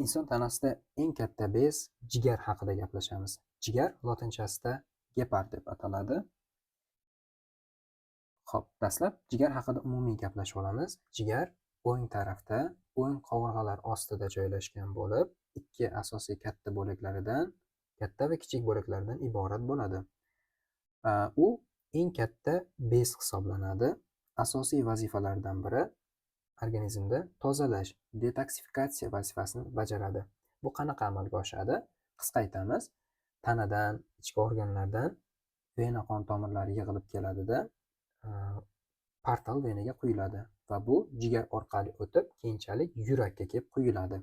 Inson tanasida eng katta bez jigar haqida gaplashamiz. Jigar lotinchasida gepard deb ataladi. Xo'p, dastlab jigar haqida umumiy gaplashib olamiz. Jigar o'ng tarafda, o'ng qovurg'alar ostida joylashgan bo'lib, ikki asosiy katta bo'laklaridan, katta va kichik bo'laklaridan iborat bo'ladi. U eng katta bez hisoblanadi. Asosiy vazifalaridan biri organizmda tozalash, detoksifikatsiya vazifasini bajaradi. Bu qanaqa amalga oshadi? Qisqa aytamiz. Tanadan, ichki organlardan vena qon tomirlari yig'ilib keladida, portal venaga quyiladi va bu jigar orqali o'tib, keyinchalik yurakka kelib quyiladi.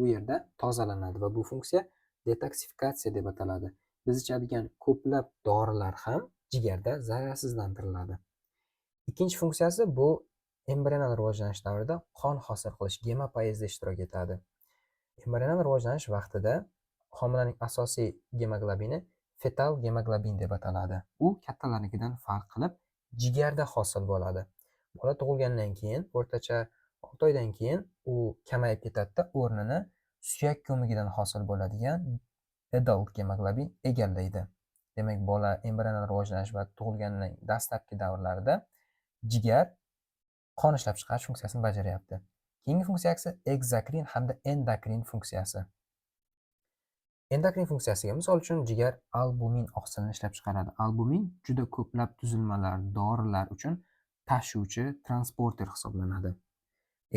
U yerda tozalanadi va bu funksiya detoksifikatsiya deb ataladi. Biz ichadigan ko'plab dorilar ham jigarda zararsizlantiriladi. Ikkinchi funksiyasi bu embrional rivojlanish davrida qon hosil qilish, gemopoezda ishtirok etadi. Embrional rivojlanish vaqtida homilaning asosiy gemoglobini fetal gemoglobin deb ataladi. U kattalarnikidan farq qilib jigarda hosil bo'ladi. Bola tug'ilgandan keyin, o'rtacha 6 oydan keyin u kamayib ketadi, o'rnini suyak ko'migidan hosil bo'ladigan adult gemoglobin egallaydi. Demak, bola embrional rivojlanish va tug'ilganning dastlabki davrlarida jigar qon ishlab chiqarish funksiyasini bajaryapti. Keyingi funksiyasi ekzokrin hamda endokrin funksiyasi. Endokrin funksiyasiga misol uchun jigar albumin oqsilini ishlab chiqaradi. Albumin juda ko'plab tuzilmalar, dorilar uchun tashuvchi, transporter hisoblanadi.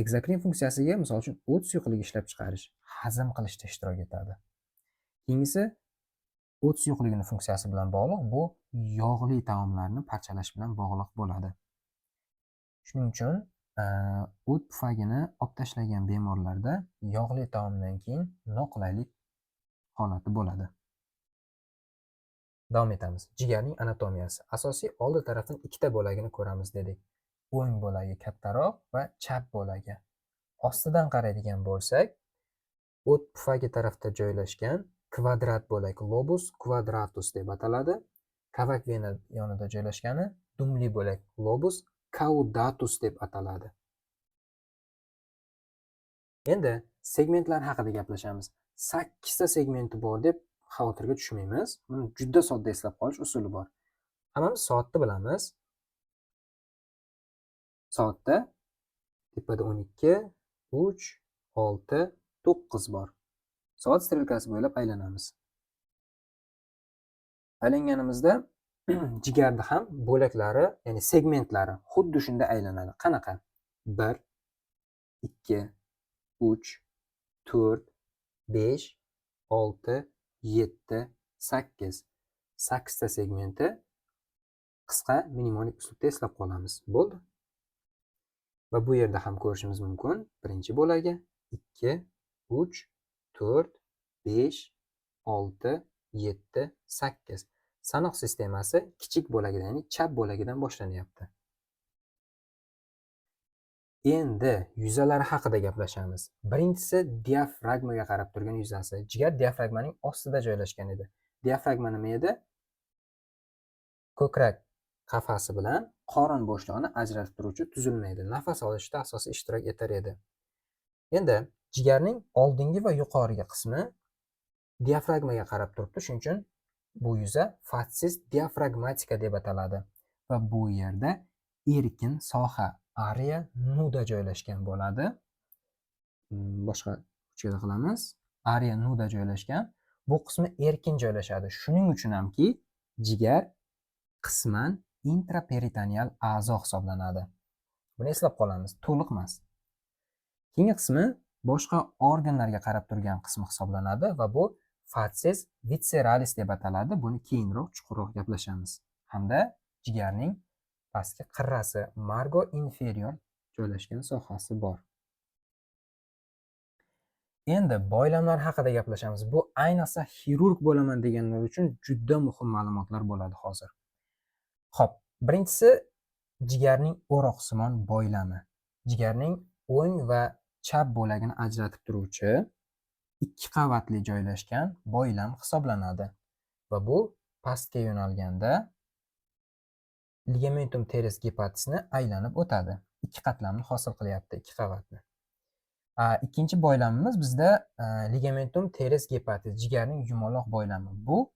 Ekzokrin funksiyasiga misol uchun o't suyuqligi ishlab chiqarish, hazm qilishda ishtirok etadi. Keyingisi o't suyuqligining funksiyasi bilan bog'liq, bu yog'li taomlarni parchalash bilan bog'liq bo'ladi. Shuning uchun o't pufagini olib tashlagan bemorlarda yog'li taomdan keyin noqulaylik holati bo'ladi. Davom etamiz. Jigarning anatomiyasi. Asosiy oldi tarafdan ikkita bo'lagini ko'ramiz dedik. O'ng bo'lagi kattaroq va chap bo'lagi. Ostidan qaraydigan bo'lsak, o't pufagi tarafda joylashgan kvadrat bo'lak lobus quadratus deb ataladi. Kavak vena yonida joylashgani dumli bo'lak lobus caudatus deb ataladi. Endi segmentlar haqida gaplashamiz. 8 ta segmenti bor deb xavotirga tushmaymiz. Buni juda sodda eslab qolish usuli bor. Hammamiz soatni bilamiz. Soatda tepada 12, 3, 6, 9 bor. Soat strelkasi bo'ylab aylanamiz. Aylanganimizda jigarda ham bo'laklari, ya'ni segmentlari xuddi shunday aylanadi. Qanaqa? 1, 2, 3, 4, 5, 6, 7, 8. 8 ta segmenti qisqa mnemonik uslubda eslab qolamiz. Bo'ldi. Va bu yerda ham ko'rishimiz mumkin. Birinchi bo'lagi 2, 3, 4, 5, 6, 7, 8. Sanoq sistemasi kichik bo'lagidan, ya'ni chap bo'lagidan boshlanyapti. Endi yuzalari haqida gaplashamiz. Birinchisi diafragmaga qarab turgan yuzasi. Jigar diafragmaning ostida joylashgan edi. Diafragma nima edi? Ko'krak qafasi bilan qorin bo'shlig'ini ajratib turuvchi tuzilma edi. Nafas olishda asosiy ishtirok etar edi. Endi jigarning oldingi va yuqorgi qismi diafragmaga qarab turibdi. Shuning uchun bu yuza fassis diafragmatika deb ataladi va bu yerda erkin soha area nuda joylashgan bo'ladi. Boshqa uchga qilamiz. Area nuda joylashgan. Bu qismi erkin joylashadi. Shuning uchun hamki jigar qisman intraperitoneal a'zo hisoblanadi. Buni eslab qolamiz, to'liq emas. Keyingi qismi boshqa organlarga qarab turgan qismi hisoblanadi va bu fascies visceralis deb ataladi. Buni keyinroq chuqurroq gaplashamiz. Hamda jigarning pastki qirrasi margo inferior joylashgan sohasi bor. Endi boylamlar haqida gaplashamiz. Bu ayniqsa xirurg bo'laman deganlar uchun juda muhim ma'lumotlar bo'ladi hozir. Xo'p, birinchisi jigarning o'roqsimon boylami. Jigarning o'ng va chap bo'lagini ajratib turuvchi ikki qavatli joylashgan boylam hisoblanadi va bu pastga yo'nalganda ligamentum teres hepatisni aylanib o'tadi. Ikki qatlamni hosil qilyapti, ikki qavatni. Ikkinchi boylamimiz bizda ligamentum teres hepatis, jigarning yumaloq boylami. Bu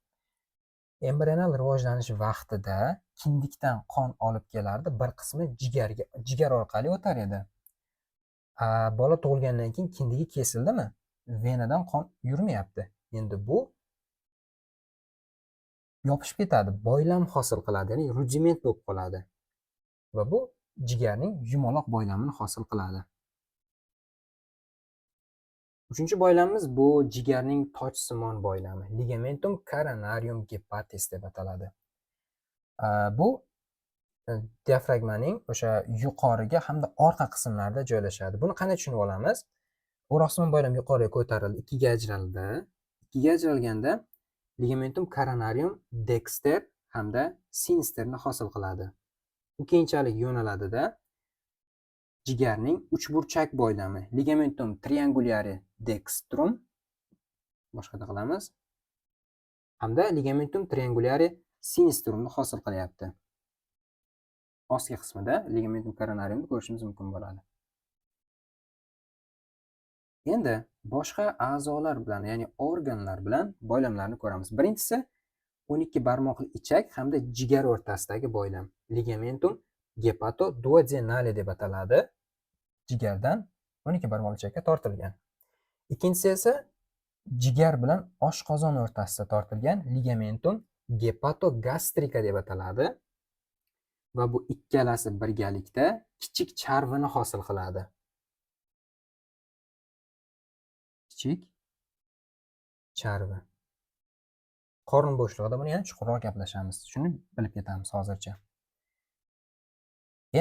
embrional rivojlanish vaqtida kindikdan qon olib kelardi, bir qismi jigar orqali o'tar edi. Bola tug'ilgandan keyin kindigi kesildimi, venadan qon yurmayapti. Endi bu yopishib ketadi, boylam hosil qiladi, ya'ni rudiment bo'lib qoladi va bu jigarning yumaloq boylamini hosil qiladi. Uchinchi boylamimiz bu jigarning tochsimon boylami, ligamentum coronarium hepatis deb ataladi. Bu diafragmaning o'sha yuqoriga hamda orqa qismlarida joylashadi. Buni qanday tushunib olamiz? O'roqsimon boylam yuqoriga ko'tarildi, ikkiga ajraldi. Ikkiga ajralganda ligamentum coronarium dexter hamda sinisterni hosil qiladi. U keyinchalik yo'naladida jigarning uchburchak boylami, ligamentum triangulare dextrum, boshqada qilamiz, hamda ligamentum triangulare sinistrumni hosil qilyapti. Ostki qismida ligamentum coronariumni ko'rishimiz mumkin bo'ladi. Endi boshqa a'zolar bilan, ya'ni organlar bilan boylamlarni ko'ramiz. Birinchisi 12 barmoqli ichak hamda jigar o'rtasidagi boylam, ligamentum hepatoduodenale deb ataladi. Jigardan 12 barmoqli ichakka tortilgan. Ikkinchisi esa jigar bilan oshqozon o'rtasida tortilgan, ligamentum hepatogastrika deb ataladi va bu ikkalasi birgalikda kichik charvini hosil qiladi. Kichik charvi. Qorin bo'shlig'ida buni yana chuqurroq gaplashamiz. Shuni bilib ketamiz hozircha.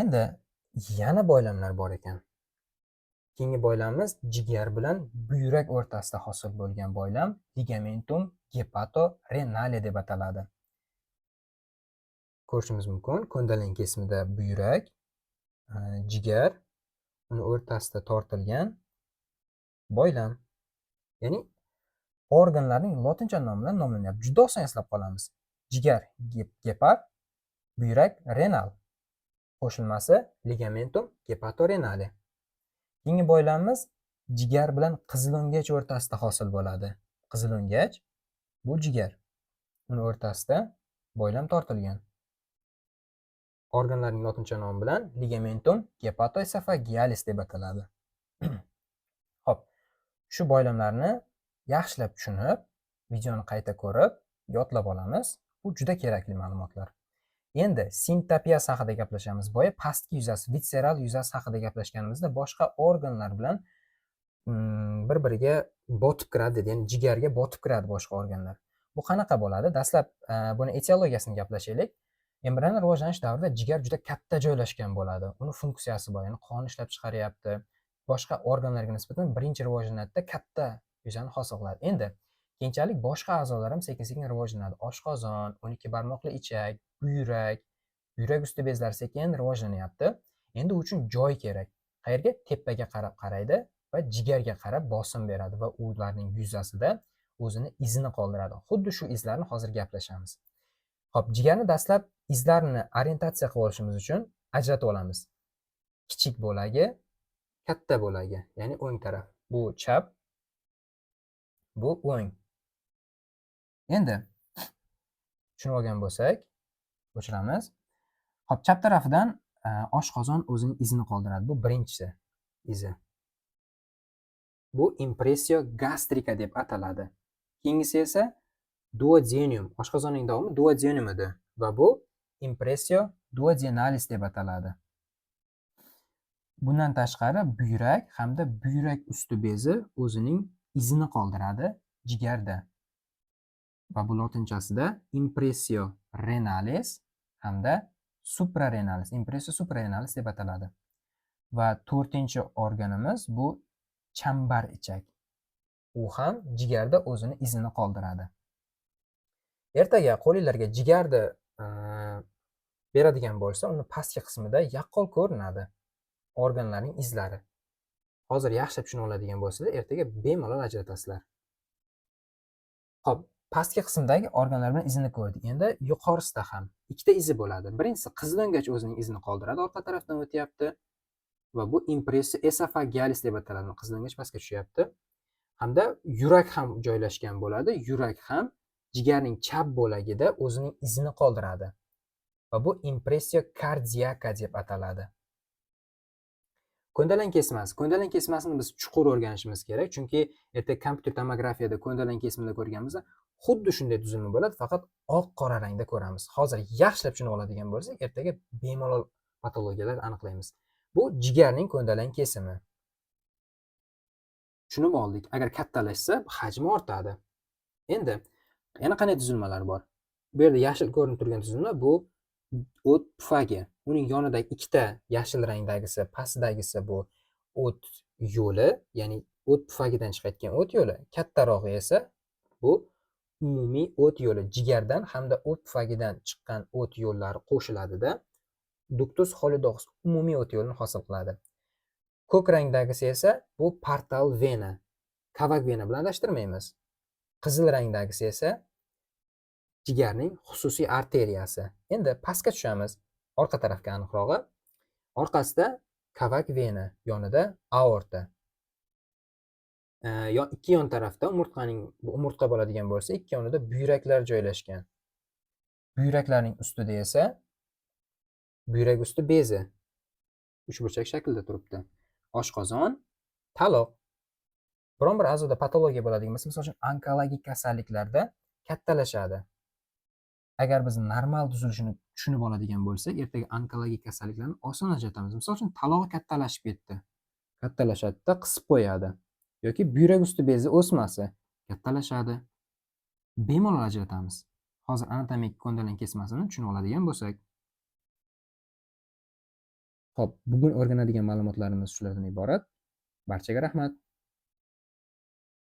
Endi yana boylamlar bor ekan. Keyingi boylamimiz jigar bilan buyrak o'rtasida hosil bo'lgan boylam, ligamentum hepatorenale deb ataladi. Ko'rishimiz mumkin, ko'ndalang kesimida buyrak, jigar, uni o'rtasida tortilgan boylam. Ya'ni organlarning lotincha nomi bilan nomlanadi. Juda oson eslab qolamiz. Jigar gepar, buyrak renal. Qo'shilmasi ligamentum hepatorenale. Keyingi boylamimiz jigar bilan qizilo'ngach o'rtasida hosil bo'ladi. Qizilo'ngach bu jigar. Uni o'rtasida boylam tortilgan. Organlarning lotincha nomi bilan ligamentum hepatoesophagealis deb ataladi. Xo'p, shu boylamlarni yaxshilab tushunib, videoni qayta ko'rib, yodlab olamiz. Bu juda kerakli ma'lumotlar. Endi sintapiyasi haqida gaplashamiz. Boya pastki yuzasi, visceral yuzasi haqida gaplashganimizda boshqa organlar bilan bir-biriga botib kiradi, ya'ni jigarga botib kiradi boshqa organlar. Bu qanaqa bo'ladi? Dastlab buni etiologiyasini gaplashaylik. Embrional rivojlanish davrida jigar juda katta joylashgan bo'ladi. Uni funksiyasi bor, ya'ni qon ishlab chiqaryapti. Boshqa organlarga nisbatan birinchi rivojlanadida katta yuzani hosil qiladi. Endi keyinchalik boshqa a'zolar ham sekin-sekin rivojlanadi. Oshqozon, 12 barmoqli ichak, buyrak usti bezlari sekin rivojlanyapti. Endi uchun joy kerak. Qayerga? Tepaga qarab qaraydi va jigarga qarab bosim beradi va ularning yuzasida o'zini izini qoldiradi. Xuddi shu izlarni hozir gaplashamiz. Xo'p, jigarni dastlab izlarini orientatsiya qilib olishimiz uchun ajratib olamiz. Kichik bo'lagi, katta bo'lagi, ya'ni o'ng taraf. Bu chap, bu o'ng. Endi tushunib olgan bo'lsak, o'chiramiz. Xo'p, chap tarafidan oshqozon o'zining izini qoldiradi. Bu birinchisi izi. Bu impressio gastrika deb ataladi. Keyingisi esa duodenium. Oshqozonning davomi duodenium edi va bu impressio duodenalis deb ataladi. Bundan tashqari buyrak hamda buyrak usti bezi o'zining izini qoldiradi jigarda. Va bu lotinchasida impressio renalis hamda suprarenalis, impressio suprarenalis deb ataladi. Va to'rtinchi organimiz bu chambar ichak. U ham jigarda o'zini izini qoldiradi. Ertaga qo'linglarga jigarni beradigan bo'lsa, uni pastki qismida yaqqol ko'rinadi organlarning izlari. Hozir yaxshilab tushuna oladigan bo'lsanglar, ertaga bemalol ajratasizlar. Xo'p, pastki qismdagi organlar bilan izini ko'rdik. Endi yuqorisida ham ikkita izi bo'ladi. Birinchisi qizilo'ngach o'zining izini qoldiradi, orqa tarafdan o'tyapti. va bu impressio esophagealis deb ataladi. Qizilrangach pastga tushyapti. Hamda yurak ham joylashgan bo'ladi. Yurak ham jigarning chap bo'lagida o'zining izini qoldiradi va bu impressio cardiaca deb ataladi. Ko'ndalang kesmasi. Ko'ndalang kesmasini biz chuqur o'rganishimiz kerak, chunki ertaga kompyuter tomografiyada ko'ndalang kesimida ko'rganimizda xuddi shunday tuzilma bo'ladi, faqat oq-qora rangda ko'ramiz. Hozir yaxshilab tushunib oladigan bo'lsak, ertaga bemalol patologiyalar aniqlaymiz. Bu jigarning ko'ndalang kesimi. Tushunib oldik. Agar kattalashsa, hajmi ortadi. Endi yana qanday tuzilmalar bor? Bu yerda yashil ko'rinib turgan tuzilma bu o't pufagi. Uning yonidagi ikkita yashil rangdagisi, pastdagisi bu o't yo'li, ya'ni o't pufagidan chiqayotgan o't yo'li. Kattarog'i esa bu umumiy o't yo'li. Jigardan hamda o't pufagidan chiqqan o't yo'llari qo'shiladida ductus holidus umumiy o't yo'lini hosil qiladi. Ko'k rangdagisi esa bu portal vena. Kavak vena bilan adashtirmaymiz. Qizil rangdagisi esa jigarning xususiy arteriyasi. Endi pastga tushamiz. Orqa tarafga aniqrog'i. Orqasida kavak vena, yonida aorta. Ikki yon tarafda umurtqa bo'ladigan bo'lsa, ikki yonida buyraklar joylashgan. Buyraklarning ustida esa buyrak usti bezi uchburchak shaklda turibdi. Oshqozon, taloq. Biron bir a'zoda patologiya bo'ladigan bo'lsa, masalan, onkologik kasalliklarda kattalashadi. Agar biz normal tuzilishini tushunib oladigan bo'lsak, ertaga onkologik kasalliklarni oson ajratamiz. Misol uchun, talog'i kattalashib ketdi. Kattalashadi-da, qisib qo'yadi. Yoki buyrak usti bezi o'smasi kattalashadi. Bemalol ajratamiz. Hozir anatomik ko'ndalang kesmasini tushunib oladigan bo'lsak. Xo'p, bugun o'rganadigan ma'lumotlarimiz shulardan iborat. Barchaga rahmat.